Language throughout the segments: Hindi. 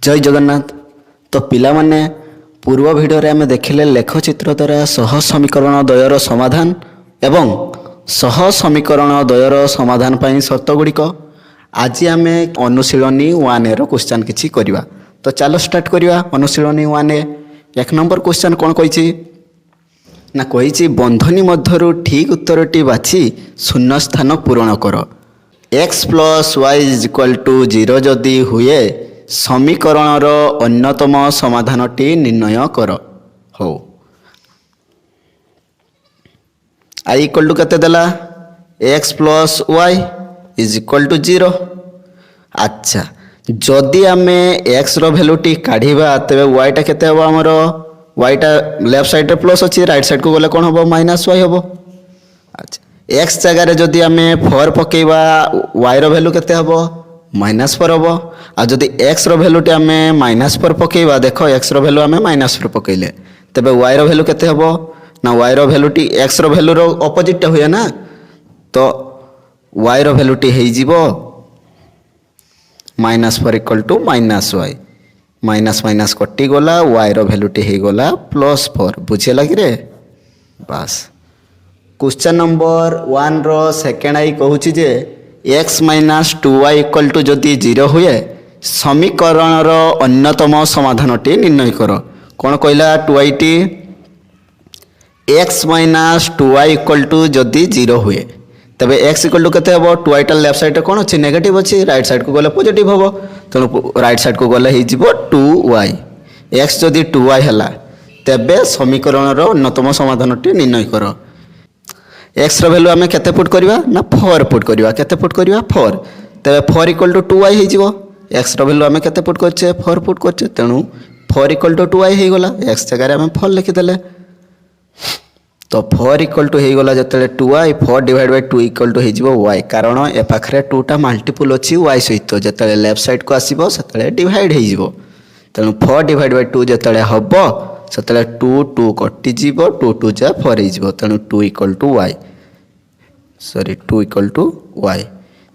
जय जगन्नाथ। तो पिला माने पूर्व भिडियो रे आमे देखिले लेखचित्र द्वारा सह समीकरण द्वयर समाधान एवं सह समीकरण द्वयर समाधान पई शर्त गुड़िक। आज आमे अनुशीलनी 1 रो क्वेश्चन किछि करिवा। तो चलो स्टार्ट करिवा। अनुशीलनी 1 एक नंबर क्वेश्चन कोन कहिछि ना कहिछि बंधनी मध्यरु ठीक उत्तरटी बाछि शून्य स्थान पूरण कर। x + y = 0 जदि हुए समीकरणर अन्यतम समाधानटी निर्णय कर। हो i = केते देला x + y = 0। अच्छा जदि आमे x रो वैल्यूटी काढिबा तबे y टा केते हो हमर y टा लेफ्ट साइड रे प्लस अछि राइट साइड को गले कोन होबो -y होबो। अच्छा x जगह रे जदि आमे 4 पकेबा y रो वैल्यू केते होबो -4 होबो। आ जदि x रो वैल्यूटी आमे -4 पकेबा देखो x रो वैल्यू आमे -4 पकेले तबे y रो वैल्यू केते होबो ना y रो वैल्यूटी x रो वैल्यू रो ऑपोजिट होय ना। तो y रो वैल्यूटी हेइ जिवो -4 = -y माइनस कटि गला y रो वैल्यूटी हेइ गला +4। बुझे लगी रे बस। क्वेश्चन नंबर 1 रो सेकेंड आई कहूची जे x - 2y = जदि 0 हुए समीकरण रो अन्यतम समाधानटी निर्णय कर। कोन कहला 2y टी x - 2y = जदि 0 हुए तबे x = केते हबो 2y टा लेफ्ट साइड रे कोन अछि नेगेटिव अछि राइट साइड को गले पॉजिटिव हबो। तनो राइट साइड को गले हि जिवो 2y। x जदि 2y हला तबे समीकरण रो अन्यतम समाधानटी निर्णय कर। x रो वैल्यू आमे केते पुट करबा ना 4 पुट करबा। केते पुट करबा 4 तबे 4 = 2y हे जिवो। x रो वैल्यू आमे केते पुट करछे 4 पुट करछे तेनु 4 = 2y हे गला। x जगह रे आमे 4 लिखि देले तो 4 = हे गला जतले 2y 4 / 2 = हे जिवो y। कारण ए पाखरे 2 टा मल्टीपल अछि y सहित जतले लेफ्ट साइड को आसीबो सतले डिवाइड हे जिवो। तेनु 4 / 2 जतले हबो सतले 2 2 कटि जिवो 2 2 जा 4 हे जिवो। तेनु 2 = y सॉरी 2 = y।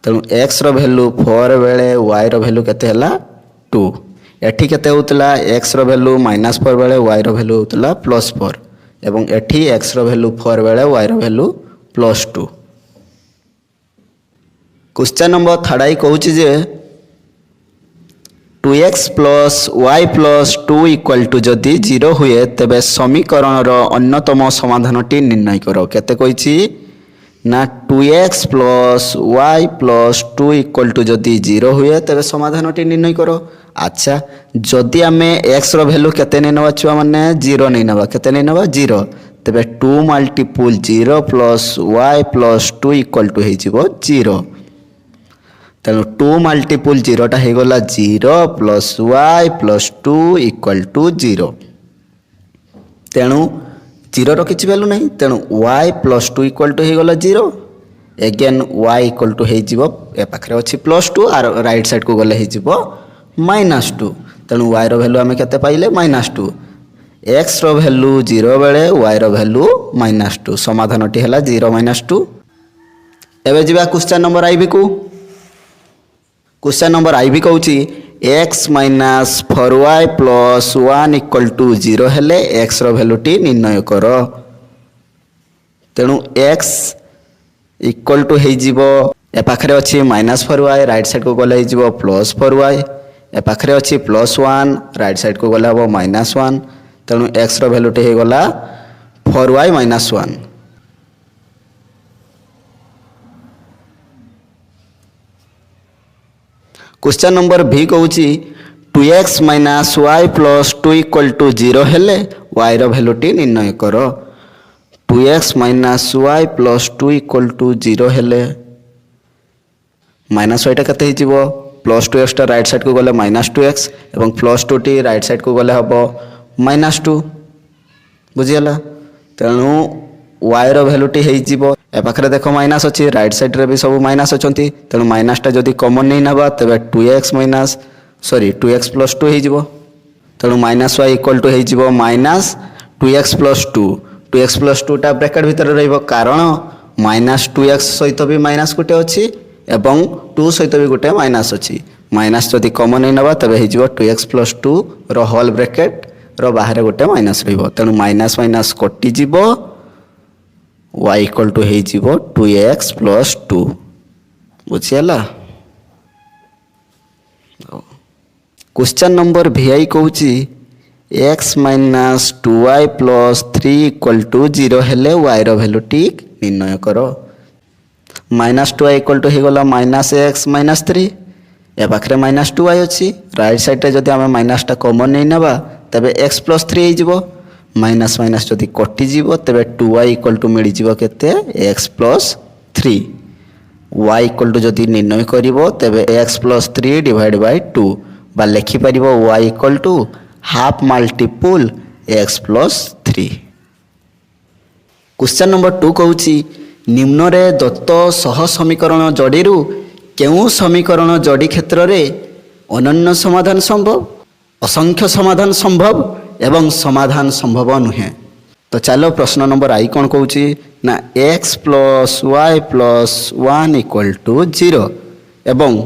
तेनु x रो वैल्यू 4 बेले y रो वैल्यू केते हला 2। एठी केते होतला x रो वैल्यू -4 बेले y रो वैल्यू होतला +4 एवं एठी x रो वैल्यू 4 बेले y रो वैल्यू +2। क्वेश्चन नंबर 3 कहूची जे 2x + y + 2 = जदि 0 हुए तबे समीकरण रो अन्यतम समाधानटी निर्णय करो। केते कहिची ना 2x + y + 2 = जदि 0 हुए तबे समाधानटी निर्णय करो। अच्छा जदि आमे x रो वैल्यू केते नै नबा छुआ माने 0 नै नबा केते नै नबा 0 तबे 2 × 0 + y + 2 = हे जिवो 0। तेनु 2 × 0 टा हे गला 0 + y + 2 = 0। तेनु 0 रो किछि वैल्यू नहीं तेनु y + 2 = हे गला 0। अगेन y = हे जिवो ए पाखरे अछि +2 आर राइट साइड को गले हे जिवो -2। तेनु y रो वैल्यू आमे केते पाइले -2। x रो वैल्यू 0 बेले y रो वैल्यू -2 समाधानटी हला 0 - 2। एबे जिबा क्वेश्चन नंबर आईबी को। क्वेश्चन नंबर आईबी कहूची x - 4y + 1 = 0 हेले x रो वैल्यूटी निर्णय कर। तेनु x = हे जिवो ए पाखरे अछि -4y राइट साइड को गले हे जिवो +4y ए पाखरे अछि +1 राइट साइड को गले हबो -1। तेनु x रो वैल्यूटी हे गला 4y - 1। क्वेश्चन नंबर भी कहूची 2x - y + 2 = 0 हेले y रो वैल्यूटी निर्णय कर। 2x - y + 2 = 0 हेले -y टा केते हे जिवो +2x टा राइट साइड को गले -2x एवं +2 टी राइट साइड को गले हबो -2। बुझियला तेनु y रो वैल्यूटी हे जिवो ए पाखरे देखो माइनस अछि राइट साइड रे भी सब माइनस अछंती तेनु माइनस टा जदी कॉमन नै नबा तबे 2x + 2 हे जिवो। तेनु -y = हे जिवो -2x + 2 2x + 2 टा ब्रैकेट भीतर रहइबो कारण -2x सहित भी माइनस गुटे अछि एवं 2 सहित भी गुटे माइनस अछि माइनस जदि कमन नहीं नवा तबे हो 2x प्लस 2 रो होल ब्रैकेट रो बाहर गोटे माइनस रहिबो तेणु माइनस माइनस कटि जीवो y इक्वल टू हो जीवो 2x प्लस 2 बुझियला। क्वेश्चन नंबर VI कहूची x minus 2y plus 3 equal to 0 हेले y रो वैल्यू ठीक निर्णय करो। माइनस 2y इक्वल टू हो गला माइनस x माइनस 3 ए पाखे माइनस 2y अच्छी राइट साइड जदि आम माइनसटा कमन नहीं नवा तबे x प्लस 3 हो माइनस माइनस जदि कटिज तेरे 2y इक्वल टू मिल जाते x plus 3 y equal to जदि निर्णय करिवो तेबे x प्लस 3 डिवाइड बाय 2 बा लिखिपर y equal to half multiple x plus 3। Question number 2 कहूची निम्न रे दत्त सह समीकरण जोड़ी केउ समीकरण जोड़ी क्षेत्र रे अनन्य समाधान संभव असंख्य समाधान संभव एवं समाधान संभव नुहे। तो चलो प्रश्न नंबर आई कौन कहूची ना x plus y plus 1 equal to 0 एवं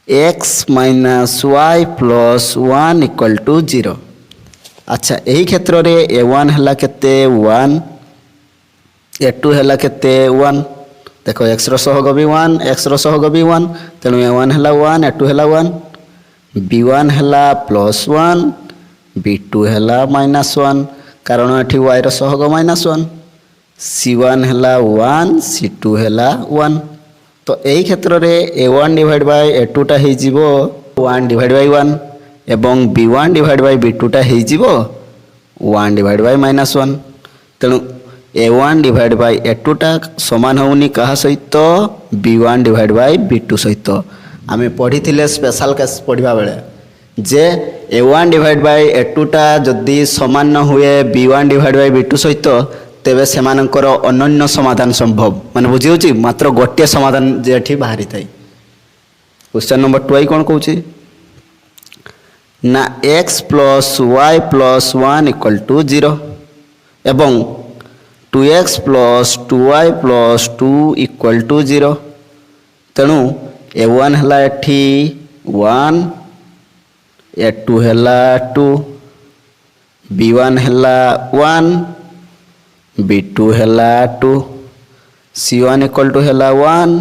x minus y plus 1 equal to 0। अच्छा यही क्षेत्र रे a1 है केते 1 a2 है केते 1 देखो x सहग भी 1 x सहग भी 1 तेणु a1 है 1 a2 है 1 b1 है प्लस 1 b2 है माइनस 1 कारण ये y सहग माइनस 1 c1 है 1 c2 है 1। तो यही क्षेत्र में a1 डिवाइड बाय a2 टा हो जीवो 1 डिवाइड बाय 1 एवं b1 डिवाइड बाय b2 टा हो जीवो 1 डिवाइड बाय माइनस 1 तेणु a1 डिवाइड बाय a2 टा समान होनी कहा सहित b1 डिवाइड बाय b2 सहित आमे पढ़ी थिले स्पेशल केस पढ़िबा बेले जे a1 डिवाइड बाय a2 टा जदि समान न हुए b1 डिवाइड बाय b2 सहित तेबे सेमानकर अनन्य समाधान संभव माने बुझी होची मात्र गोटे समाधान जेठी बाहरी थाई। क्वेश्चन नंबर 2 कोन कहूची ना x plus y plus 1 equal to 0 एवं 2x plus 2y plus 2 equal to 0 तेणु a1 है एठी 1 a2 है 2 b1 है 1 b2 है 2 c1 इक्वल टू है 1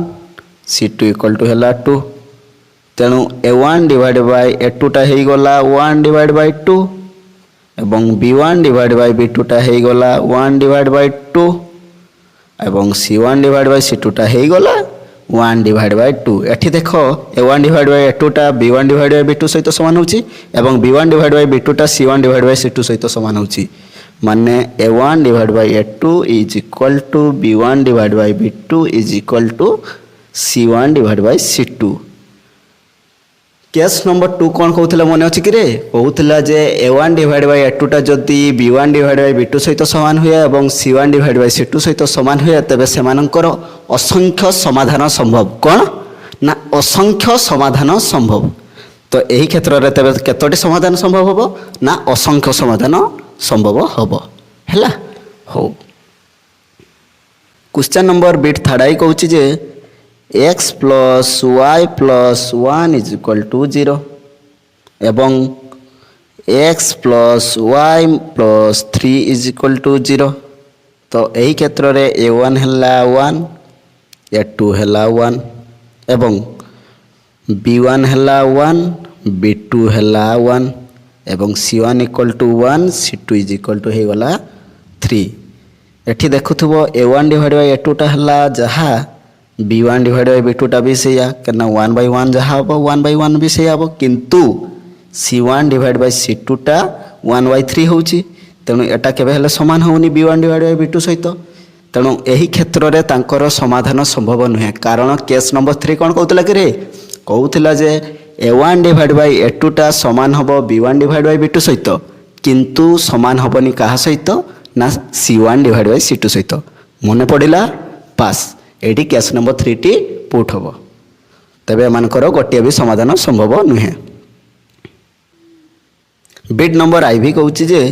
c2 इक्वल टू है 2 तेणु a1 डिवाइड बाय a2 टा हो गला 1 डिवाइड बाय 2 एवं b1 डिवाइड बाय b2 टा हो गला 1 डिवाइड बाय 2 एवं c1 डिवाइड बाय c2 टा हो गला 1 डिवाइड बाय 2। एठी देखो a1 डिवाइड बाय a2 टा b1 डिवाइड बाय b2 सहित समान होची एवं b1 डिवाइड बाय b2 टा c1 डिवाइड बाय c2 सहित समान होची माने a1 divide by a2 is equal to b1 divide by b2 is equal to c1 divide by c2। Case number 2 कौन कहूला मन अच्छी कि कहूला जे a1 डिवाइड बाय a2 टा जदि b1 डिवाइड बाय b2 सहित समान हुए और c1 डिवाइड बाय c2 सहित समान हुए तेबे सेमानकर असंख्य समाधान संभव कौन ना असंख्य समाधान संभव। तो यही क्षेत्र में तेबे केतोटी समाधान संभव होबो ना असंख्य समाधान संभव होबो हैला हो। Question number bit third I कहूची जे x plus y plus 1 is equal to 0 एवं x plus y plus 3 is equal to 0। तो यही क्षेत्र में a1 है 1 a2 है 1 एवं b1 है 1 b2 है 1 एवं c1 equal to 1 c2 is equal to हो गला 3। एठी देखुथबो a1 डिवाइड बाय a2 टा हला जहा b1 डिवाइड बाय b2 टा भी सेया करना 1 बाय 1 जहा हबो 1 बाय 1 भी सेया हबो किंतु c1 डिवाइड बाय c2 टा 1 बाय 3 होउची तेणु एटा केबे हले समान होउनी b1 डिवाइड बाय b2 सहित तेणु यही क्षेत्र में तांकर समाधान संभव नुहे कारण केस नंबर 3 कौन कहूला कि रे कहूला जे a1 डिवाइड बाय a2 टा समान हबो b1 डिवाइड बाय b2 सहित किंतु समान हबनी कहा सहित ना c1 डिवाइड बाय c2 सहित मने पड़िला पास एटी केस नंबर 3 टी पुट हबो तबे एमानकर गोटे भी समाधान संभव नुहे। बिट नंबर आई भी कहूची जे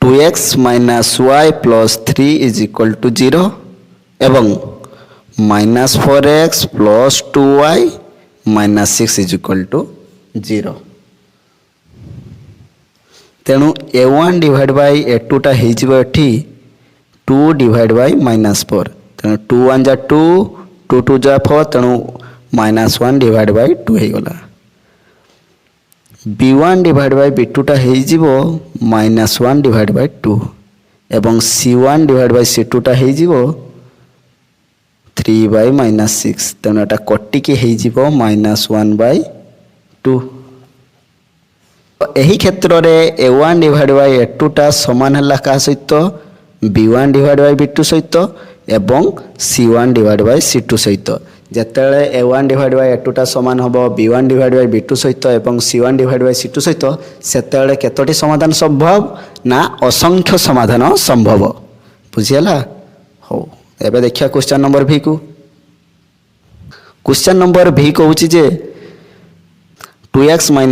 2x minus y plus 3 is equal to 0 एवं -4x + 2y - 6 = 0। तेणु a1 / a2 हो 2 / -4। तेणु 2 1 जा 2, 2 2 जा 4, तेणु -1 / 2 हो गला। b1 / b2 हो -1 / 2 एवं c1 / c2 हो 3 / -6। तेणु एटा कटिकी हो -1/2। यही क्षेत्र में a1 / a2 समान है क्या सहित b1 / b2 सहित एवं c1 / c2 सहित। जितेबाला a1 / a2 समान हम b1 / b2 सहित एवं c1 / c2 सहित सेतेबेले केतोटी समाधान संभव ना असंख्य समाधान संभव। बुझीगला। हो एबे देखिया क्वेश्चन नंबर भी को। क्वेश्चन नंबर भी कहूँ जे 2x - y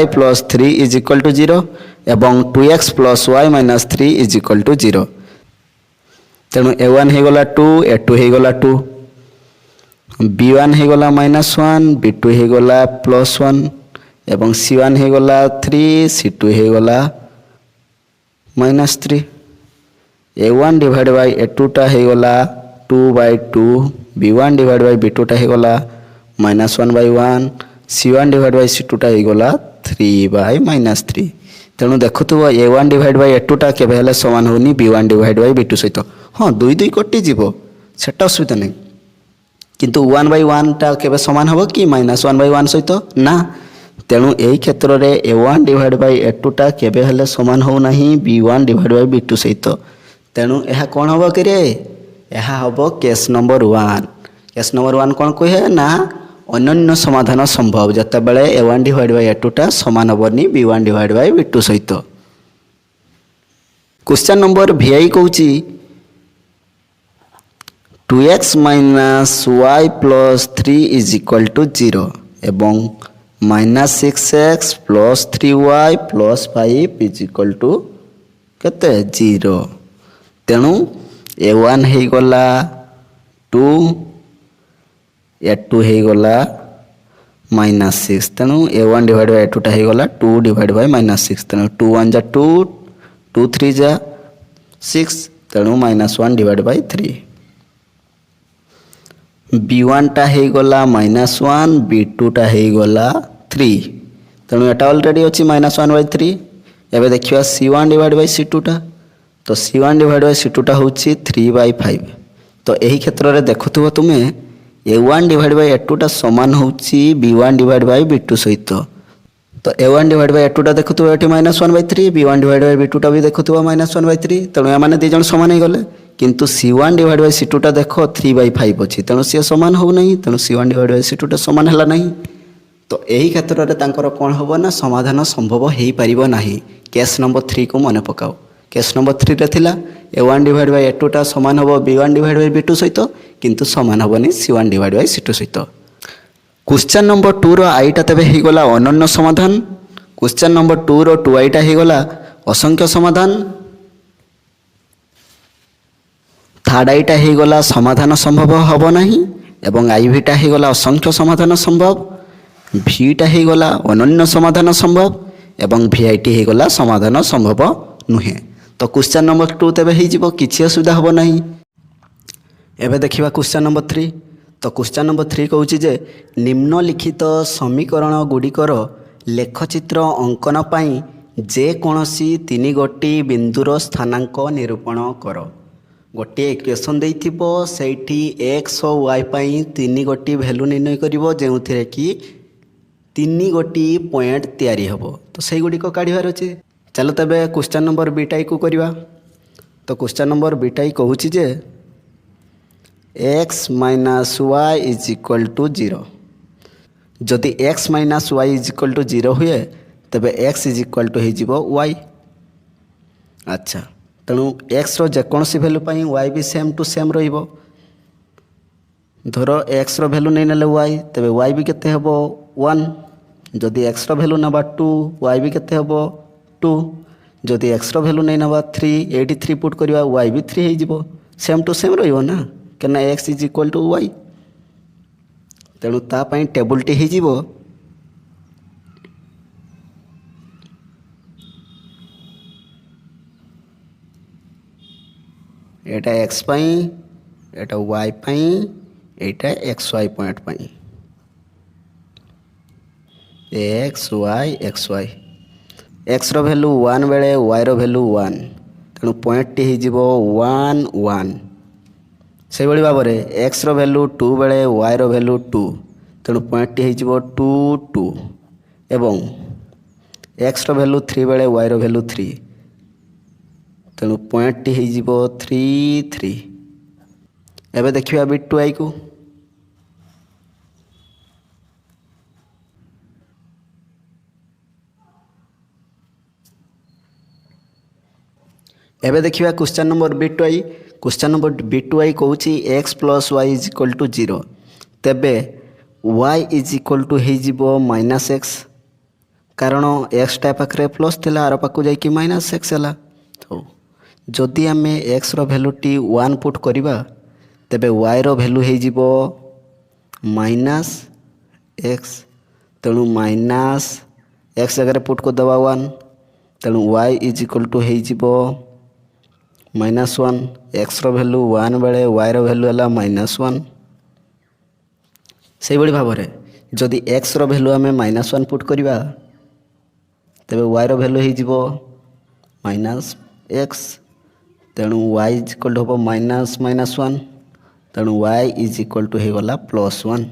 + 3 = 0 एवं 2x + y - 3 = 0। तेणु a1 हो गला 2, a2 हो गला 2, b1 हो गला -1, b2 हो गला +1 एवं c1 हो गला 3, c2 हो गला -3। a1 / a2 हो गला 2/2, b1 / b2 हो गला -1/1, c1 / c2 हो गला 3 / -3। तेणु देखुव a1 / a2 केबे हेले समान होनी b1 / b2 सहित। हाँ 2 2 कटि जीव सेटा असुविधा नहीं, किंतु 1/1 केबे समान होबो कि -1/1 सहित ना। तेणु यही क्षेत्र में a1 / a2 केबे हेले समान हो नहीं b1 / b2 सहित। तेणु यह कौन हम कि यह हम केस नंबर 1। केस नंबर 1 कौन कहे ना अनन्य समाधान संभव जितेबाला a1 / a2 समान हेनी b1 / b2 सहित। क्वेश्चन नंबर vi कहूँ 2x - y + 3 = 0 एवं -6x + 3y + 5 = केते 0। तेणु a1 हो गला 2, a2 हो गला -6। तेणु a1 / a2 हो गला 2 / -6। तेणु 2 1 जा 2, 2 3 जा 6, तेणु -1 / 3। b1 हो गला -1, b2 हो गला 3। तेणु एटा ऑलरेडी अच्छी -1/3। एबे देखिया c1 / c2 तो c1 / c2 हूँ 3/5। तो यही क्षेत्र में देखुव तुम्हें a1 / a2 समान हूँ b1 / b2 सहित। तो a1 / a2 देखुव ये -1/3, b1 / b2 भी देखुव -1/3। तेणु एम दी जन समान हो गले, किंतु c1 / c2 देख 3/5 अच्छी। तेणु सी समान हो नहीं, तेणु c1 / c2 समान है नहीं। तो यही क्षेत्र में कौन हम ना समाधान संभव हो पार ना। केस नंबर 3 को मन पकाओ। केस नंबर 3 थिला a1 / a2 समान हम b1 / b2 सहित, किंतु समान हेनी c1 / c2 सहित। क्वेश्चन नंबर 2 रो आईटा तेबे हो गला अनन्य समाधान। क्वेश्चन नंबर 2 रो 2i हो गला असंख्य समाधान। थर्ड आईटा हो गला समाधान संभव हम नहीं एवं आईटा हो गला असंख्य समाधान संभव। भीटा हो गला अनन्य समाधान संभव एवं भिआईटी हो गला समाधान संभव नुहे। तो क्वेश्चन नंबर 2 तेबे हो किसी असुविधा हम नहीं। एबे देखिबा क्वेश्चन नंबर 3। तो क्वेश्चन नंबर 3 कहूँ जे निम्नलिखित समीकरण गुड़िकर लेखचित्र अंकन पाई जेकोसी 3 गोटी बिंदुर स्थानांक निरूपण कर। गोटे इक्वेशन देइथिबो सेठी x और y पाई 3 गोटी वैल्यू निर्णय करिवो जो कि 3 गोटी पॉइंट तैयारी हबो। तो सही गुड़ी को काढ़िबार अछि। चलो तबे क्वेश्चन नंबर बीटाई को करिवा। तो क्वेश्चन नंबर बीटाई कहूँ जे x - y = 0। जदि x - y = 0 हुए तबे x हो y। अच्छा तेणु x रो जेकोसी वैल्यू पाई y भी सेम टू सेम रहिबो। धर x रो वैल्यू नहीं नेले y तबे y भी केते हबो 1। जदि x रो वैल्यू नबा 2 y भी केते हबो 2। जदि x रो वैल्यू नहीं नबा 3 83 पुट करिवा y भी 3 हो जिवो। सेम टू सेम रहिबो ना। क्या x is equal to y. तेणु तापाई टेबुलटी हो एटा एक्स पाई एटा वाई पाई एटा एक्स वाई पॉइंट पाई एक्स वाई एक्स रो वैल्यू 1 बेले वाई रो वैल्यू 1 तेणु पॉइंट टी हो 1 1 से भाव में एक्स रो वैल्यू 2 बेले वाई रो वैल्यू 2 तेणु पॉइंट टी हो 2 2 एवं एक्स रो वैल्यू 3 बेले वाई रो वैल्यू 3 तेणु पॉइंट टी हो 3 3। एबे देखिए बिट टू आई को एबे देखिए question number bit two I. Question number bit two I कहूँ x plus y is equal to 0 तेबे वाई इज इक्वल टू हो माइनस एक्स कारण एक्स टा पाखे प्लस थिला आर पाखु जाइए माइनस एक्स है। तो जदि आम एक्स रो वैल्यू टी 1 पुट करवा तेबे वाई रो वैल्यू हो माइनस एक्स तेणु माइनस एक्स जगह पुट कर दबा 1 तेणु वाई इज इक्वल टू हो माइनस 1 एक्स रो वैल्यू 1 बेले वाई रो वैल्यू है माइनस 1 से भाव में जदि एक्स रो वैल्यू आम माइनस 1 पुट करवा तेबे वाई रो वैल्यू हो माइनस एक्स तेणु वाई इज इक्वल टू हम माइनस माइनस 1 तेणु वाई इज इक्वल टू हो गला प्लस 1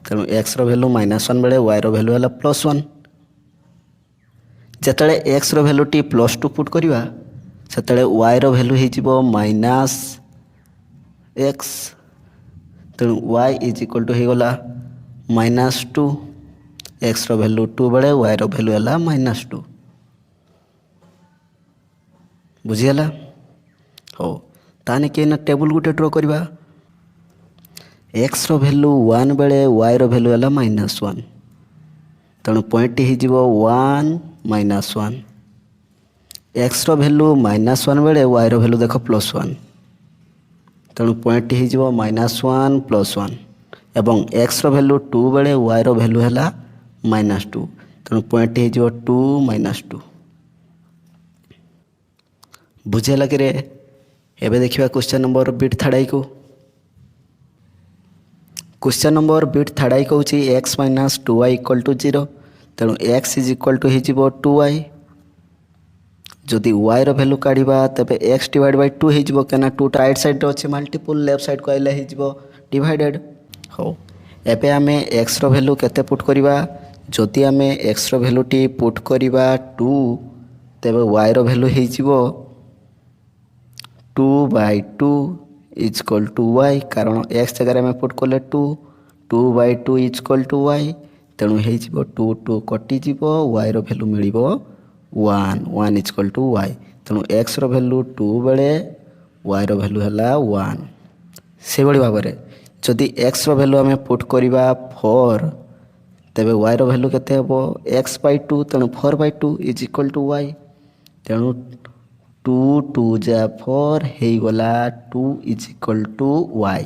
तेणु एक्स रो वैल्यू माइनस 1 बेले वाई रो वैल्यू है प्लस 1 जिते एक्स रो वैल्यू टी प्लस 2 पुट करवा से वाई रो वैल्यू हो माइनस एक्स तेणु वाई इज इक्वल टू हो गला माइनस 2 एक्स रो वैल्यू 2 बेले वाई रो वैल्यू है माइनस 2 बुझीगला। हो ताने के टेबुल गोटे ड्र करवा एक्स रो वैल्यू 1 बेले वाई रो वैल्यू है माइनस 1 तेणु पॉइंट हो 1 माइनस 1 एक्स रो वैल्यू माइनस 1 बेले वाई रो वैल्यू देख प्लस 1 तेणु पॉइंट हो माइनस 1 प्लस 1 एवं एक्स रो वैल्यू 2 बेले वाई रो वैल्यू है माइनस 2 तेणु पॉइंट हो 2 माइनस 2 बुझेगा कि एबे देखिए क्वेश्चन नंबर बिट थर्ड आई को। क्वेश्चन नंबर बिट थर्ड आई कहूँ x minus 2y equal to 0 तेणु एक्स इज इक्वल टू हो 2y जदि y रो वैल्यू काढ़ा तेरे एक्स डिवाइड बाय 2 हो क्या 2 राइट साइड अच्छे मल्टीपल लेफ्ट साइड को आइले हो डिवाइडेड। हो एबे आम एक्स रो वैल्यू केते पुट करवा जदि आम एक्स रो वैल्यू टी पुट करवा 2 तेरे y रो वैल्यू हो 2 by 2 is equal to y कारण एक्स जगह में पुट कले 2 2 by 2 is equal to y तेणु हो 2 2 कटिज वाई रो वैल्यू मिल 1 1 इज इक्वल टू वाई तेणु एक्स रो वैल्यू 2 बेले वाई रो वैल्यू है 1 से भाव में जदि एक्स रो वैल्यू आम पुट करवा 4 तेबे वाई रो वैल्यू केते हो एक्स बाय 2 तेणु 4 by 2 is equal to y तेणु 2 2 जा 4 हो गला 2 इज इक्वल टू वाई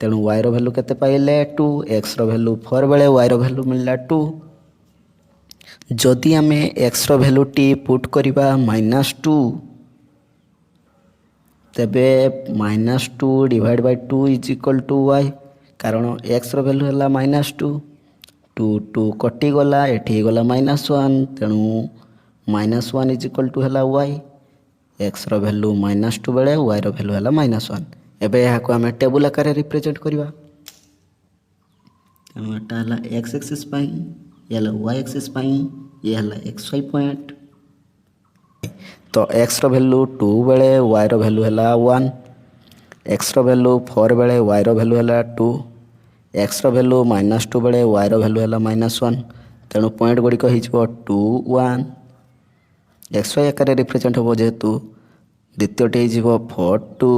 तेणु वाई रो वैल्यू केते पाइले 2 एक्स रो वैल्यू 4 बेले वाई रो वैल्यू मिलला 2 जदि आम एक्स रो वैल्यू टी पुट करवा माइनस 2 तेबे minus 2 divide by 2 is equal to y कारण एक्स रो वैल्यू है माइनस 2 2 2 कटिगला एटी गला माइनस 1 तेणु माइनस 1 इज इक्वल टू है वाई एक्स रो वैल्यू माइनस 2 बेले वाई रो वैल्यू है माइनस 1 एबे यहाँ आम टेबुल आकार रिप्रेजेंट करवा तेणु एक्स एक्सिस ये वाई एक्सिस ये है एक्स वाई पॉइंट तो एक्स रो वैल्यू 2 बेले वाई रो वैल्यू है 1 एक्स रो वैल्यू 4 बेले वाई रो वैल्यू है 2 एक्स रो वैल्यू माइनस 2 बेले वाई रो वैल्यू है माइनस 1 तेणु पॉइंट गुड़िक हो 2 1 एक्स वाई आकार रिप्रेजेंट हम जेहेतु द्वितीय हो 4 2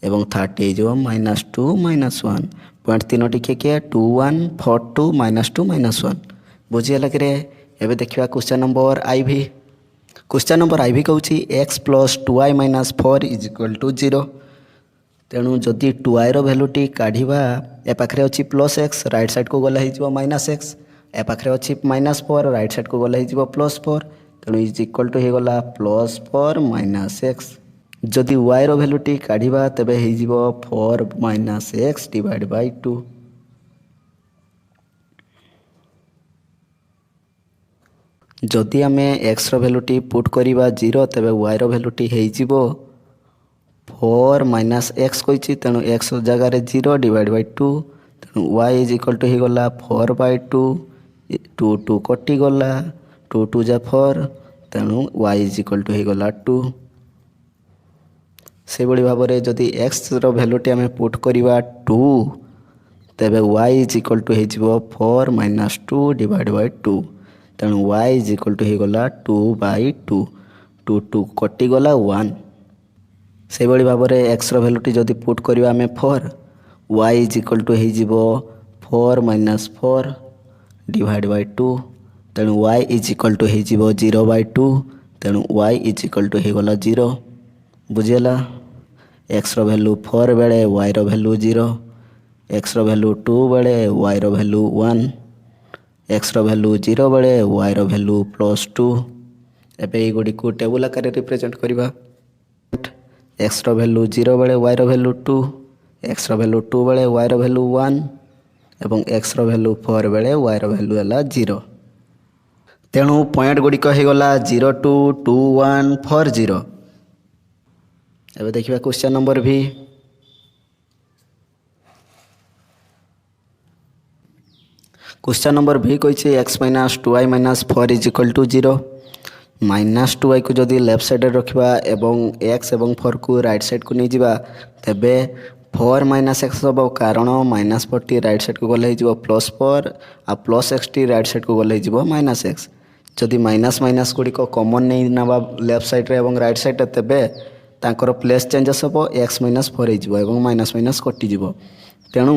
एवं थर्ड हो माइनस 2 माइनस 1 पॉइंट तीनो टी किए 2 1 4 2 माइनस 2 माइनस 1 बुझीगला कि एबे देखिए क्वेश्चन नंबर आई भी। क्वेश्चन नंबर आई भी कहूँ x plus 2y minus 4 is equal to 0 तेणु जदि 2i भैल्यूटी काढ़ा ए पाखे अच्छी +x राइट साइड को गले हो -x ए पाखे अच्छी -4 राइट साइड को गले हो +4 तेणु इज इक्वल टू होगला +4 -x जदि y भैल्यूटी काढ़ा तेबे हो 4 - x डिवाइड बाय 2 जदि आम x भैल्यूटी पुट करवा 0 तेबे y भैल्यूटी हो 4 - x कही तेणु x जगार 0 डिवाइड बाय 2 तेणु y इज इक्वल टू होगला 4/2 2 2 कटिगला 2 2 जा 4 तेणु y इज इक्वल टू होगला 2 से भाव में जदि x भैल्यूटी आम पुट करवा 2 तेबे y इज इक्वल टू हो 4 - 2 डिवाइड बाय 2 तेणु y इज इक्वल टू होगला 2/2 2 2 कटिगला 1 से भाव में x भैल्यूटी जदि पुट करवा आम 4 y इज इक्वल टू हो 4 - 4 डिवाइड बाय 2 तेणु y इज इक्वल टू हो 0/2 तेणु y इज इक्वल टू होगला 0 बुझीगला x भैल्यू 4 बेले y भैल्यू 0 x भैल्यू 2 बेले y भैल्यू 1 x भैल्यू 0 बेले y भैल्यू +2 एबे गुड़ी को टेबुल आकार रिप्रेजेंट करवा x भैल्यू 0 बेले y भैल्यू 2 x भैल्यू 2 बेले y भैल्यू 1 एवं x भैल्यू 4 बेले y भैल्यू है 0 तेणु पॉइंट गुड़िक होगला 0 2 2 1 4 0 एबे देखिए क्वेश्चन नंबर भी क्वेश्चन नंबर भी कही x - 2i - 4 is equal to 0 -2i को जदि लेफ्ट साइड रखा एवं x एवं 4 को राइट साइड को नहीं जावा तेबे 4 - x हम कारण -4 राइट साइड को गले हो +4 आ +x राइट साइड को गले हो -x जदि माइनस माइनस गुड़िक कमन नहीं ना लेफ्ट साइड रे एवं राइट साइड तेबे तांकर प्लेस चेंजेस हम x - 4 हो माइनस माइनस कटिज तेणु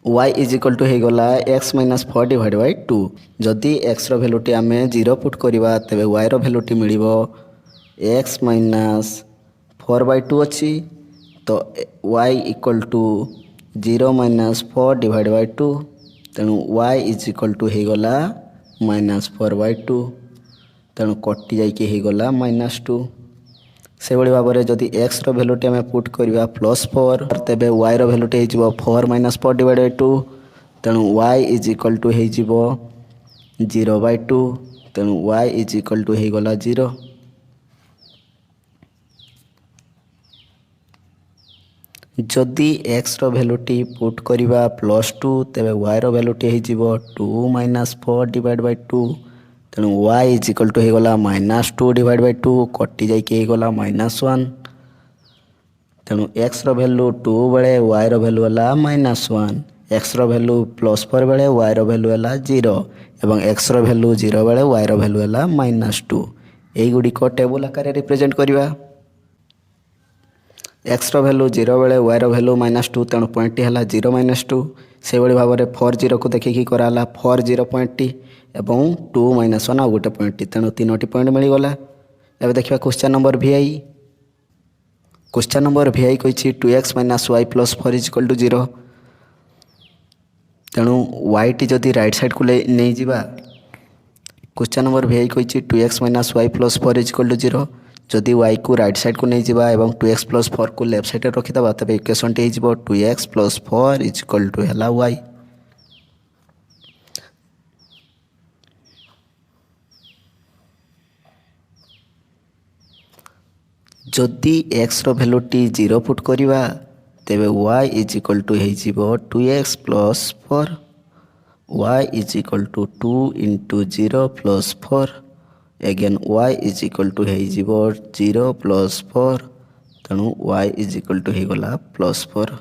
y इज इक्वल टू होगला x - 4 डिवाइड बाय 2 जदि x भैल्यूटी आम 0 पुट करवा तेबे y भैल्यूटी मिल x - 4/2 अच्छी तो y equal to 0 - 4 divide by 2 तेणु y इज इक्वल टू होगला -4/2 तेणु कटि जागला -2 से भाव में जदि x भैल्यूटी आम पुट करवा +4 तेबे y भैल्यूटी हो 4 - 4 डिवाइड बाय 2 तेणु y इज इक्वल टू हो 0/2 तेणु y इज इक्वल टू होगला 0 जदि x भैल्यूटी पुट करवा +2 तेबे y भैल्यूटी हो 2 - 4 डिवाइड बाय 2 तेणु y इज इक्वल टू होगला -2 डिवाइड बाय 2 कटि जागला -1 तेणु x भैल्यू 2 बेले y भैल्यू है -1 x भैल्यू +4 बेले y भैल्यू है 0 एवं x भैल्यू 0 बेले y भैल्यू है -2 यही गुड़िक टेबुल आकार रिप्रेजेंट करवा x भैल्यू 0 बेले y भैल्यू -2 तेणु पॉइंट है 0 - 2 से भाव में 4 0 को देखिकी कराला 4 0 पॉइंट एवं 2 - 1 आउ गोटे पॉइंट तेणु 3टी पॉइंट मिलगला एवं देखा question number VI question number VI कही 2x - y + 4 is equal to 0 तेणु y टी जदि राइट साइड को नहीं जावा क्वेश्चन नंबर VI कही 2x - y + 4 is equal to 0 जदि y को राइट साइड को नहीं जावा एवं 2x + 4 को लेफ्ट साइड रखिदा तेज इक्वेशन टी हो 2x + 4 इज इक्वल टू है y जदि x भैल्यूटी 0 पुट करवा तेबे y इज इक्वल टू हो 2x + 4 y is equal to 2 × 0 + 4 again y is equal to हो 0 + 4 तेणु y इज इक्वल टू होगला +4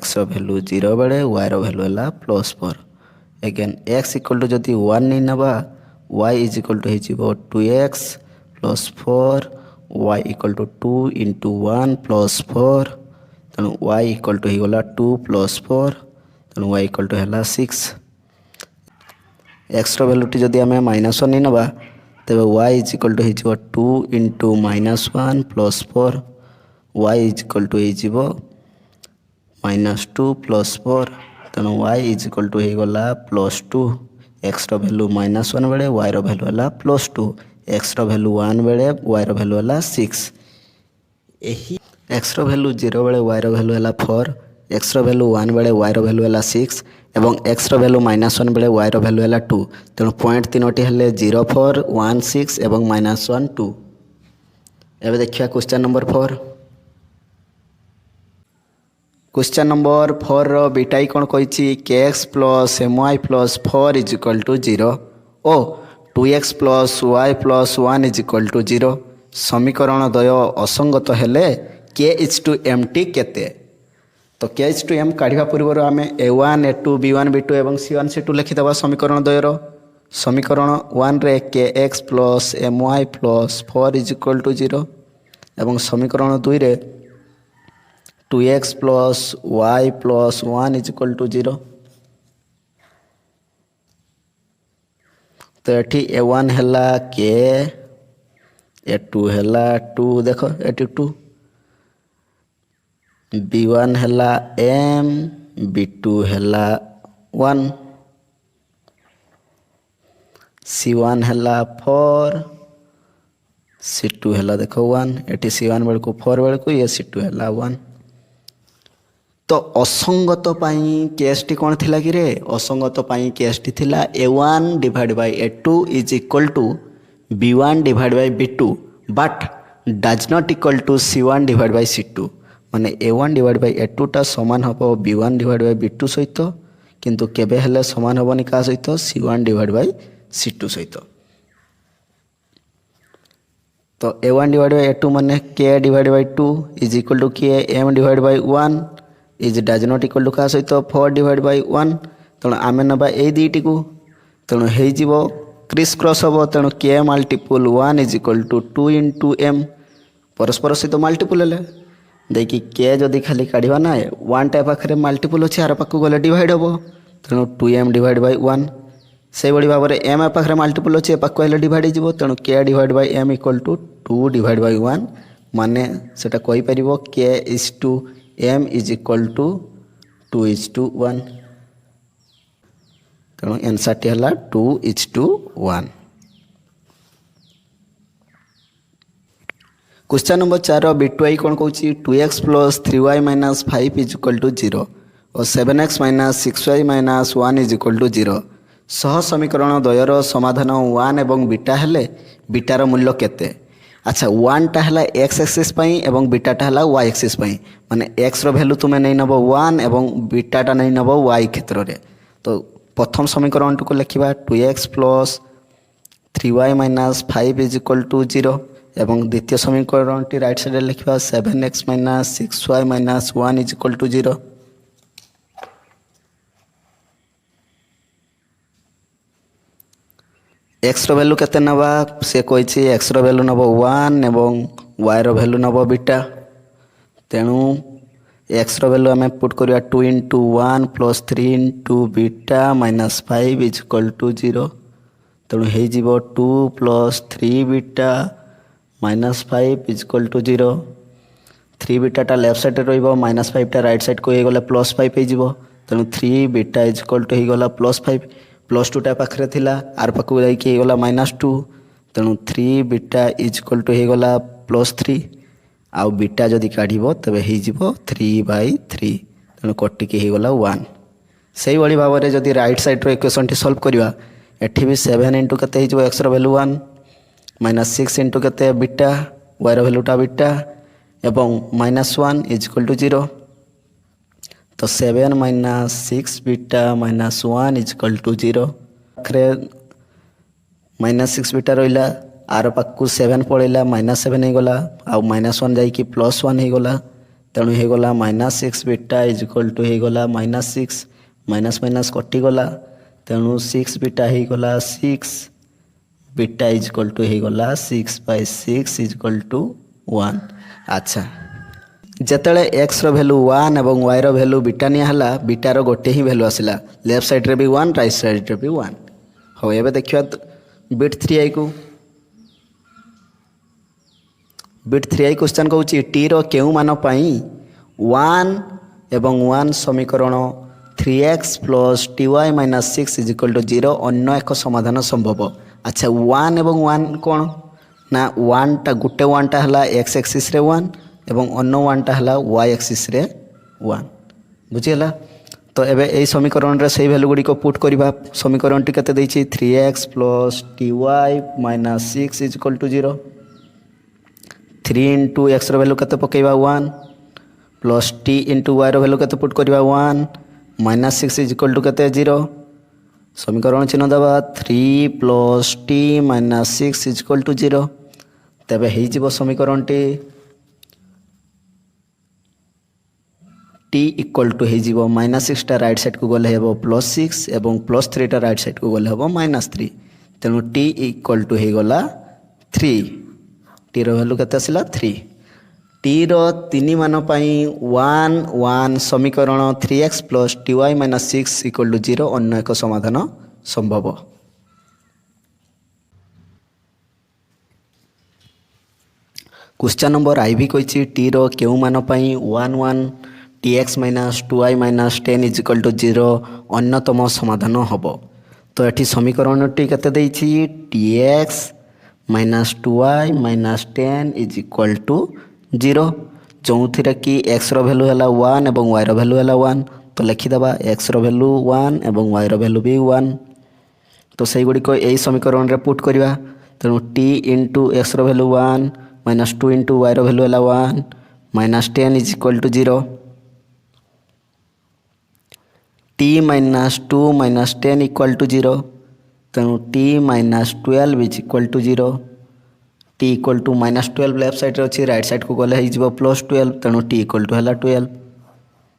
x भैल्यू 0 बेले y भैल्यू है +4 अगेन x इक्वल टू जदि 1 नहीं नवा y इज इक्वल टू हो 2x + 4 y इक्वल टू 2 × 1 + 4 तेणु y इक्वल टू होगला 2 + 4 तेणु y इक्वल टू है 6 x भैल्यूटी जदि आम -1 नहीं नवा तेबे y इज इक्वल टू हो 2 × -1 + 4 y इज इक्वल टू हो -2 + 4 तेणु y इज इक्वल टू होगला +2 x भैल्यू -1 बेले y भैल्यू है +2 x भैल्यू 1 बेले y भैल्यू है 6 यही x भैल्यू 0 बेले y भैल्यू है 4 x भैल्यू 1 बेले y भैल्यू है 6 एवं x भैल्यू -1 बेले y भैल्यू है 2 तेणु पॉइंट तीनोटी हेले 0 4 1 6 एवं -1 2। एवं देखिए क्वेश्चन नंबर 4 क्वेश्चन नंबर 4 रो बीटा कौन कही kx + my + 4 is equal to 0 ओ 2x + y + 1 is equal to 0 समीकरण द्वय असंगत हेले k/m केते तो k/m काढ़ा पूर्व आम a1 a2 b1 b2 एवं c1 c2 लिखिदेवा समीकरण द्वयर समीकरण 1 रे kx + my + 4 is equal to 0 एवं समीकरण 2 रे 2x + y + 1 is equal to 0 तो ये a1 है k a2 है 2 देख ये 2 b1 है m b2 है 1 c1 है 4 c2 है देखो 1 ये c1 बेल को 4 बेल को ये c2 है 1 तो असंगत केस टी कौन थिला कि रे असंगत केस टी थिला a1 divide by a2 is equal to b1 divide by b2 but does not equal to c1 divide by c2 माने a1 डिवाइड बाय a2 टा समान हबो b1 डिवाइड बाय b2 सहित किंतु केबे हेले समान हबोनी का सहित c1 डिवाइड बाय c2 सहित तो a1 डिवाइड बाय a2 माने k divide by 2 is equal to k m divide by 1 is does not equal to क्या सहित 4 डिवाइड बाय 1 तेणु आम ना ये दुईटी को तेणु हो क्रिस क्रॉस हम तेणु k multiple 1 is equal to 2 × m परस्पर सहित मल्टीपल है देखिए k जदि खाली काढ़ा ना 1 टा पाखे मल्टीपल अच्छे आर पाक गले डिवाइड हम तेणु 2m डिवाइड बाय 1 से भाई भाव में m पाखे मल्टीपल अच्छे पाक डिवाइड हो तेणु k divide by m equal to 2 divide by 1 माने सेटा कहि परिबो k is to m is equal to 2:1 तेणु आंसर टी है 2:1। क्वेश्चन नंबर 4 b2i कौन कहूँ 2x + 3y - 5 is equal to 0 और 7x - 6y - 1 is equal to 0 सह समीकरण द्वयर समाधान 1 एवं बीटा हेले बीटार मूल्य केते अच्छा 1 टा है x एक्सिस एवं बीटा टा है y एक्सिस माने x रो वैल्यू तुम्हें नहीं नब 1 एवं बीटा टा नहीं नब y क्षेत्र में तो प्रथम समीकरण को लिखा 2x + 3y - 5 is equal to 0 एवं द्वितीय समीकरण टी राइट साइड लिखा 7x - 6y - 1 is equal to 0 x रो वैल्यू केते नबा से कही एक्स रो वैल्यू नब 1 एवं y रो वैल्यू नब बीटा तेणु एक्स रो वैल्यू आम पुट करिया 2 × 1 + 3 × बीटा -5 इज इक्वल टू 0 तेणु हो 2 + 3 beta -5 is equal to 0 3 beta टा लेफ्ट साइड रहिबो -5 टा राइट साइड को गला +5 हो तेणु 3 बीटा इज इक्वल टू होगला +5 +2 टा पाखे थिला आर पाखु जाइए होगला -2 तेणु 3 बीटा इज इक्वल टू होगला +3 आउ बीटा जदि काढ़ तेरे हो 3/3 तेणु कटिकी होगला 1 से भाई भाव में जदि right side equation T solve करवा एठी भी 7 × केते हो एक्स रो वैल्यू 1 -6 × केते बीटा y रो वैल्यूटा बीटा एवं -1 इज इक्वल टू 0 तो 7 - 6 बीटा -1 इज इक्वल टू 0 आखिरे -6 बीटा रहा आर पाक 7 पड़ेगा -7 हो गला आउ -1 जाइए +1 हो गला तेणु हो गला -6 बीटा इज इक्वल टू हो गला -6 माइनस कटिगला तेणु 6 बीटा हो गला 6 बीटा इज इक्वल टू हो गला 6/6 इज इक्वल टू 1 अच्छा जिते एक्स रो वैल्यू 1 एवं y रो वैल्यू बीटा निहला बीटार गोटे ही वैल्यू आसला लेफ्ट साइड रे भी 1 राइट साइड रे भी 1 हाँ ये देखिए बिट 3i को बिट 3i क्वेश्चन कहूँ टी रो केउ मान पाई 1 एवं 1 समीकरण 3x plus t y minus 6 is equal to 0 अन्य एक समाधान संभव। अच्छा 1 एवं 1 कौन ना 1 टा गोटे 1 टा हला x एक्सिस रे 1 एवं अन्य 1 टा हला y एक्सिस रे 1 बुझीगला। तो एबे एई समीकरण रे सही वैल्यू गुडी को पुट करबा। समीकरण टी केते दैछि 3x plus t y minus 6 is equal to 0 3 into x रो वैल्यू केते पकेबा 1 प्लस टी इंटू वाई रो वैल्यू केते पुट करबा 1 माइनस 6 इज इक्वल टू केते 0 समीकरण चिन्ह दबा 3 plus t minus 6 is equal to 0 तबे हेइ जिवो समीकरण टी इक्वल टू हेइ जिवो माइनस 6 टा राइट साइड को गले हेबो प्लस 6 एवं प्लस 3 टा राइट साइड को गले हेबो माइनस 3 तेनु टी इक्वल टू हेइ गला 3 टी रो वैल्यू केते आसिला 3 टी रो 3 मान पाई 1 1 समीकरण 3x plus t y minus 6 equal to 0 अन्य एक समाधान संभव। क्वेश्चन नंबर आई भी कही टी रो केउ मान पाई 1 1 tx minus 2y minus 10 is equal to 0 अन्यतम समाधान हम। तो ये समीकरण टी केते दैछि tx minus 2y minus 10 is equal to 0 जो थी कि x रो वैल्यू है 1 एवं y रो वैल्यू है 1 तो लिखिदेवा x रो वैल्यू 1 एवं y रो वैल्यू भी 1 तो सही गुड़ी को यही समीकरण रे पुट करवा। तेणु t इंटू एक्स रो वैल्यू 1 माइनस 2 इंटू वाई रो वैल्यू है 1 minus 10 is equal to 0 t minus 2 minus 10 equal to 0 तेणु t minus 12 is equal to 0 t equal to minus 12 left side रे अच्छी राइट साइड को गले हो प्लस 12 तेणु t इक्वल टू है 12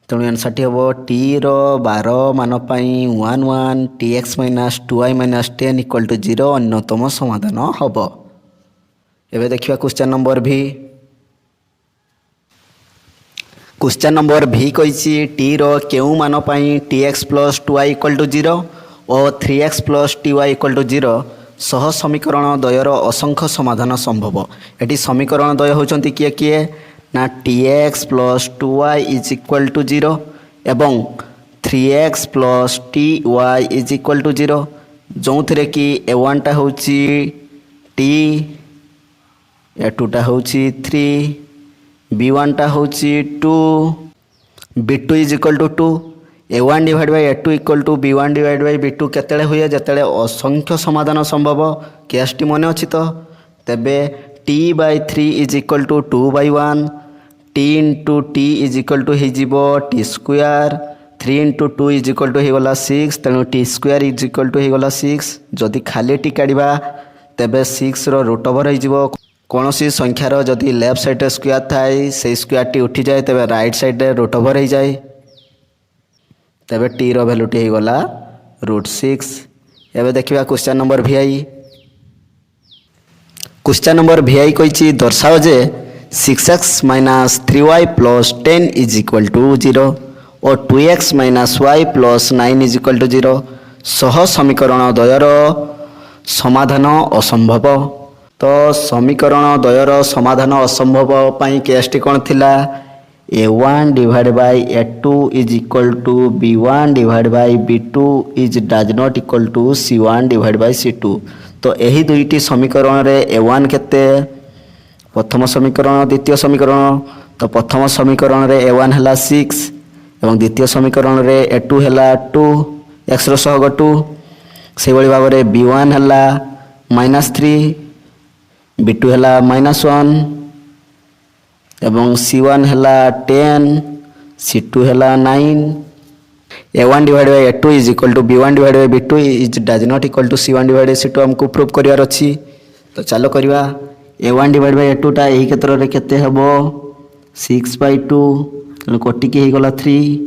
तेणु आंसर टी हम टी रो 12 मान पाई 1 1 tx minus 2y minus 10 equal to 0 अन्यतम समाधान हम। एबे देखिए क्वेश्चन नंबर भी क्वेश्चन नंबर भी कही टी रो केउ मान पाई tx plus 2y equal to 0 और 3x plus t y equal to 0 सह समीकरण द्वयर असंख्य समाधान संभव। एटी समीकरण द्वय होचंती किए किए ना tx plus 2y is equal to 0 एवं 3x plus t y is equal to 0 जो थे कि a1 टा होची t a2 टा होची 3 b1 टा होची 2 b2 is equal to 2 a1 divide by a2 equal to b1 divide by b2 केतेले हुए जतेले असंख्य समाधान संभव केस टी मन अछि तो तबे t by 3 is equal to 2 by 1 t into t is equal to हो t square 3 into 2 is equal to हो गला 6 तेणु t square is equal to हो गला 6 जदि खाली t काढ़ा तेबे 6 रो रूट ओवर हो कौन सी संख्यार जदि लेफ्ट साइड स्क्वायर थाए से स्क्वायर टी उठी जाए तेबे राइट साइड रूट ओवर हो जाए तेबे टी रो वैल्यू टी हो गला √6। एबे देखिबा question number vi question number vi कही दर्शाओ जे 6x minus 3y plus 10 is equal to 0 और 2x minus y plus 9 is equal to 0 सह समीकरण द्वयर समाधान असंभव। तो समीकरण द्वयर समाधान असंभव पाई केसटी कौन थिला a1 divide by a2 is equal to b1 divide by b2 is does not equal to c1 divide by c2। तो यही दुईटी समीकरण रे a1 केते प्रथम समीकरण द्वितीय समीकरण तो प्रथम समीकरण रे a1 है 6 एवं द्वितीय समीकरण रे a2 है 2 x रो सहग 2 से भाई भाव में b1 है -3 b2 है -1 एवं c1 है 10 c2 है 9 a1 divide by a2 is equal to b1 divide by b2 is does not equal to c1 divide by c2 हमको प्रूव करिवार अछि। तो चलो करिवा a1 डिवाइड बाय a2 टा एही क्षेत्र रे केते हबो 6/2 कोटि के गला 3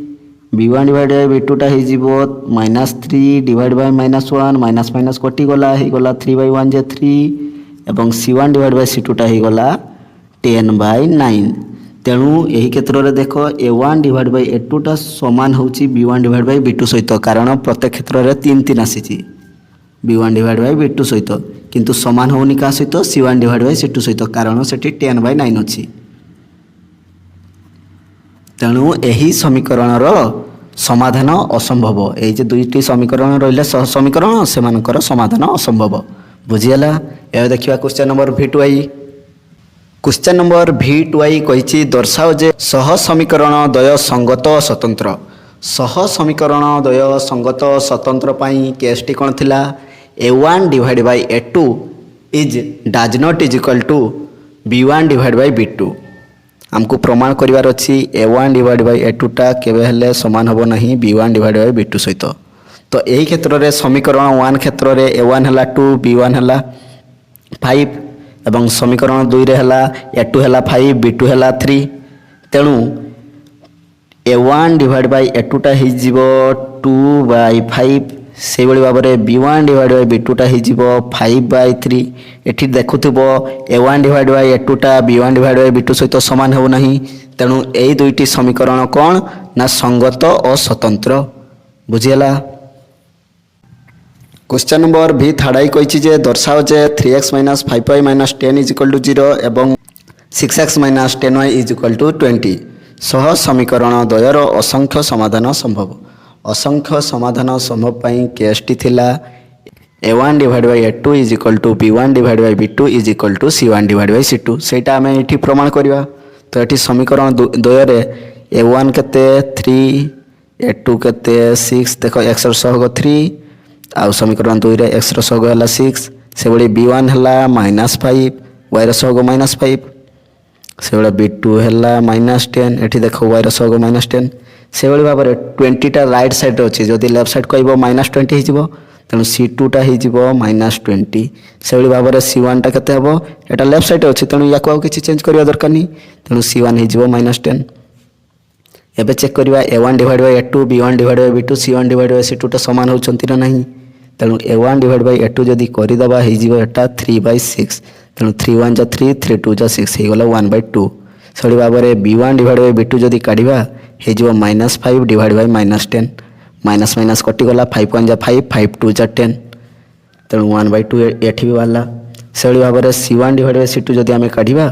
b1 डिवाइड बाय b2 टा हे जिवो -3 डिवाइड बाय -1 माइनस माइनस कोटि गला हे गला 3/1 जे 3 एवं c1 डिवाइड बाय c2 टा हे गला 10/9 तेणु यही क्षेत्र में देख a1 डिवाइड बाय a2 टा समान होची b1 डिवाइड बाय b2 सहित कारण प्रत्येक क्षेत्र में 3 3 आसी b1 डिवाइड बाय b2 सहित किंतु समान होनी क्या सहित C1 डिवाइड बाय C2 सहित कारण सेठी 10/9 अच्छी तेणु यही समीकरण समाधान असंभव ये जो दुईटी समीकरण रहा सह समीकरण से समाधान असंभव बुझीगला। ये देखिए question number V2I question number V2I कही दर्शाओ जे सह समीकरण द्वय संगत स्वतंत्र सह समीकरण द्वय संगत स्वतंत्र पाई केसटी कौन थिला A1 divide by A2 is does not is equal to B1 divide by B2 हमको प्रमाण करिवार अछि A1 डिवाइड बाय A2 टा केबे हेले समान होबो नहीं B1 डिवाइड बाय B2 सहित तो यही क्षेत्र रे समीकरण 1 क्षेत्र रे A1 हला 2 B1 हला 5 एवं समीकरण 2 रे हला A2 हला 5 B2 हला 3 तेणु A1 डिवाइड बाय A2 टा हि जीवो 2/5 से बड़ी भाव में B1 डिवाइड बाय B2 टा हि जीवो 5/3 एठी देखुथिबो A1 डिवाइड बाय A2 टा B1 डिवाइड बाय B2 सहित समान हो नहीं तेणु एई दुईटी समीकरण कौन ना संगत और स्वतंत्र बुझीगला। क्वेश्चन नंबर V थाड़ाई कही जे दर्शाओ जे 3x - 5y - 10 is equal to 0 एवं 6x - 10y is equal to 20 सह समीकरण द्वयर असंख्य समाधान संभव असंख्य समाधान संभव पाई केसटी थिला A1 divide by A2 is equal to B1 divide by B2 is equal to C1 divide by C2 सेटा आमे एठी प्रमाण करिवा तो एठी समीकरण द्वयर A1 केते 3 A2 केते 6 देखो x ର ସହଗ 3 आउ समीकरण 2 रे x ର ସହଗ हला 6 से बड़ी B1 हला -5 y ର ସହଗ -5 से बड़ा B2 हला -10 एठी देखो y ର ସହग -10 से बड़ी भाव में 20 टा राइट साइड अच्छी जदि लेफ्ट साइड कहब -20 हो तेणु C2 टा हो -20 से बड़ी भाव में C1 टा केते हबो एटा लेफ्ट साइड अच्छी तेणु या किसी चेंज करवा दरकार नहीं तेणु C1 हो -10 एबे चेक करवा A1 divide by A2 B1 divide by B2 C1 divide by C2 टा समान होचंती ना नहीं तेणु A1 डिवाइड बाय A2 जदि करदेबा हो एटा 3/6 तेणु 3 1 जा 3 3 2 जा 6 हो गला 1/2 से भाव में B1 डिवाइड बाय B2 जदि काढ़ा हो -5 डिवाइड बाय -10 माइनस माइनस कटिगला 5 1 जा 5 5 2 जा 10 तेणु 1/2 एठी भी बाहला से भाव में C1 डिवाइड बाय C2 जदि आम काढ़ा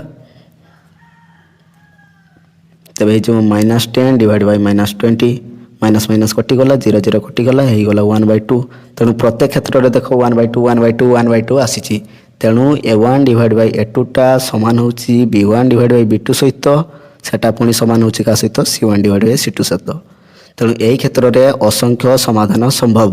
तेज हो -10 डिवाइड बाय -20 माइनस माइनस कटिगला 0 0 कटिगला हो गला 1/2 तेणु प्रत्येक क्षेत्र में देख 1/2 1/2 1/2 आसी तेणु A1 डिवाइड बाय A2 टा समान होची B1 डिवाइड बाय B2 सहित सेटा पुणी समान होची का सहित C1 डिवाइड बाय C2 सहित तेणु यही क्षेत्र में असंख्य समाधान संभव।